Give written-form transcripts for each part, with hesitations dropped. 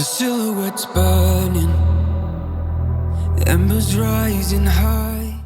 silhouettes burning, embers rising high.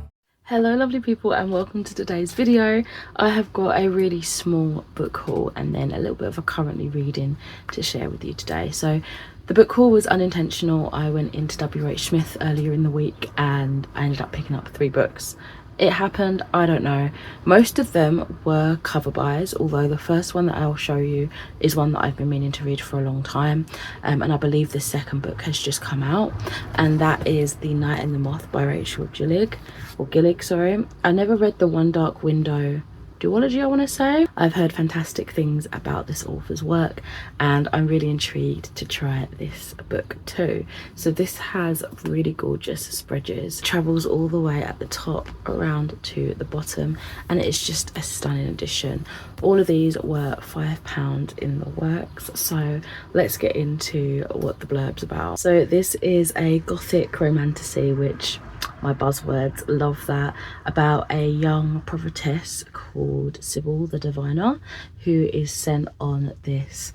Hello lovely people and welcome to today's video. I have got a really small book haul and then a little bit of a currently reading to share with you today. So the book haul was unintentional. I went into WH Smith earlier in the week and I ended up picking up 3 books. It happened, I don't know. Most of them were cover buys, although the first one that I'll show you is one that I've been meaning to read for a long time, and I believe the second book has just come out, and that is The Night and the Moth by Rachel Gillig, sorry. I never read the One Dark Window duology, I want to say. I've heard fantastic things about this author's work and I'm really intrigued to try this book too. So this has really gorgeous spreads, travels all the way at the top around to the bottom, and it's just a stunning edition. All of these were £5 in the works, so let's get into what the blurb's about. So this is a gothic romantasy, which my buzzwords, love that, about a young prophetess called Sybil the Diviner, who is sent on this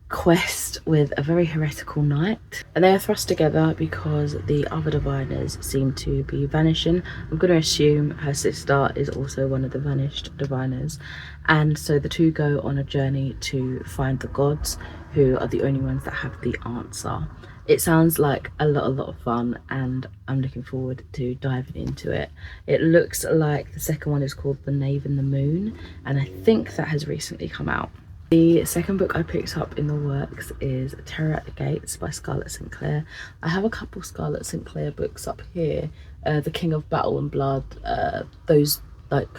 quest with a very heretical knight, and they are thrust together because the other diviners seem to be vanishing. I'm going to assume her sister is also one of the vanished diviners, and so the two go on a journey to find the gods, who are the only ones that have the answer. It sounds like a lot of fun and I'm looking forward to diving into it. It looks like the second one is called The Knave and the Moon, and I think that has recently come out. The second book I picked up in the works is Terror at the Gates by Scarlett St. Clair. I have a couple Scarlett St. Clair books up here, The King of Battle and Blood, those like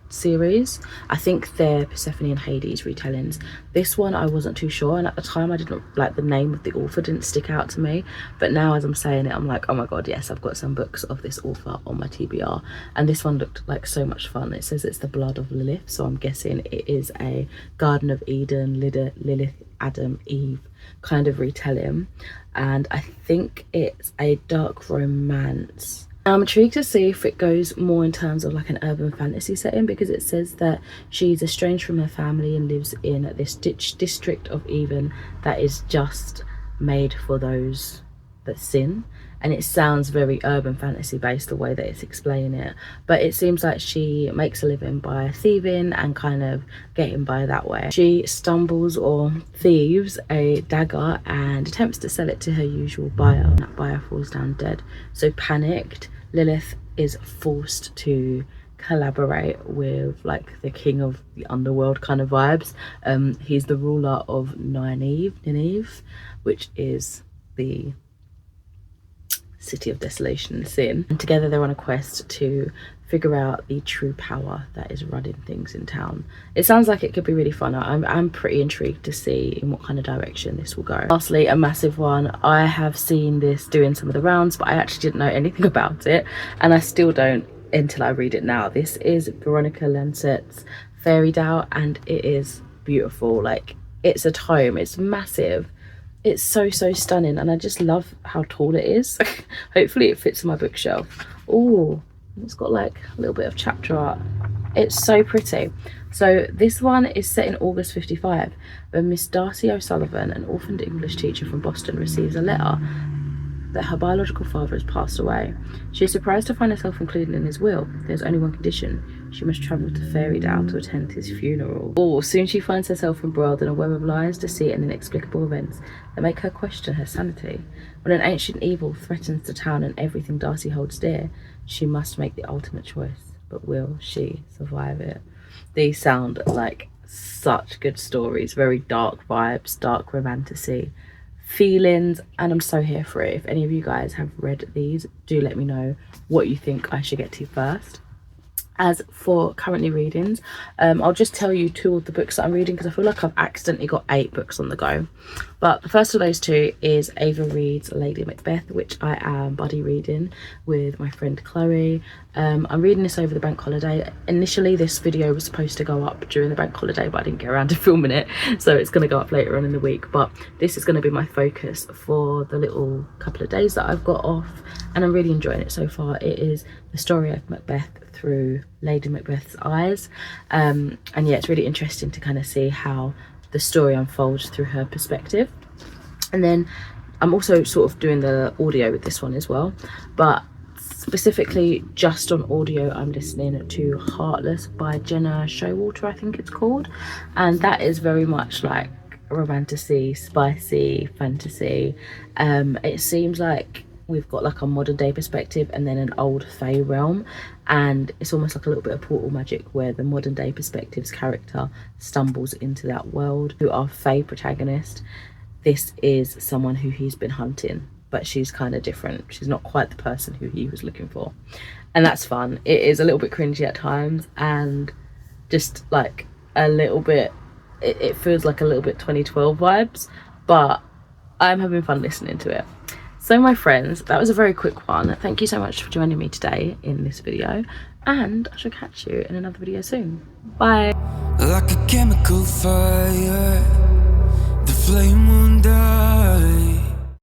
series. I think they're Persephone and Hades retellings. This one I wasn't too sure, and at the time I didn't like the name of the author, didn't stick out to me, but now as I'm saying it I'm like, oh my god, yes, I've got some books of this author on my TBR, and this one looked like so much fun. It says it's the blood of Lilith, so I'm guessing it is a Garden of Eden, Lilith, Adam, Eve kind of retelling, and I think it's a dark romance. I'm intrigued to see if it goes more in terms of like an urban fantasy setting, because it says that she's estranged from her family and lives in this district of Eden that is just made for those that sin, and it sounds very urban fantasy based the way that it's explaining it, but it seems like she makes a living by thieving and kind of getting by that way. She stumbles or thieves a dagger and attempts to sell it to her usual buyer. That buyer falls down dead, so panicked, Lilith is forced to collaborate with like the king of the underworld kind of vibes. He's the ruler of Nineveh, which is the city of desolation and sin, and together they're on a quest to figure out the true power that is running things in town. It sounds like it could be really fun. I'm pretty intrigued to see in what kind of direction this will go. Lastly, a massive one, I have seen this doing some of the rounds, but I actually didn't know anything about it, and I still don't until I read it now. This is Veronica Lenset's Fairy Dale, and it is beautiful. Like, it's a tome, it's massive, it's so stunning, and I just love how tall it is. Hopefully it fits in my bookshelf. Oh, it's got like a little bit of chapter art. It's so pretty. So this one is set in August 55, when Miss Darcy O'Sullivan, an orphaned English teacher from Boston, receives a letter that her biological father has passed away. She is surprised to find herself included in his will. There's only one condition: she must travel to Fairy Dale to attend his funeral. Oh, soon she finds herself embroiled in a web of lies, deceit and inexplicable events that make her question her sanity. When an ancient evil threatens the town and everything Darcy holds dear, she must make the ultimate choice. But will she survive it? These sound like such good stories, very dark vibes, dark romantasy feelings, and I'm so here for it. If any of you guys have read these, do let me know what you think I should get to first. As for currently readings, I'll just tell you 2 of the books that I'm reading, because I feel like I've accidentally got 8 books on the go. But the first of those 2 is Ava Reid's Lady Macbeth, which I am buddy reading with my friend Chloe. I'm reading this over the bank holiday. Initially this video was supposed to go up during the bank holiday, but I didn't get around to filming it, so it's going to go up later on in the week. But this is going to be my focus for the little couple of days that I've got off, and I'm really enjoying it so far. It is the story of Macbeth through Lady Macbeth's eyes, and yeah, it's really interesting to kind of see how the story unfolds through her perspective. And then I'm also sort of doing the audio with this one as well, but specifically just on audio I'm listening to Heartless by Jenna Showalter, I think it's called, and that is very much like romantasy, spicy fantasy. It seems like we've got like a modern day perspective and then an old fae realm, and it's almost like a little bit of portal magic where the modern day perspective's character stumbles into that world. Who our fae protagonist, this is someone who he's been hunting, but she's kind of different. She's not quite the person who he was looking for, and that's fun. It is a little bit cringy at times and just like a little bit, it feels like a little bit 2012 vibes, but I'm having fun listening to it. So my friends, that was a very quick one. Thank you so much for joining me today in this video, and I shall catch you in another video soon. Bye. Like a chemical fire, the flame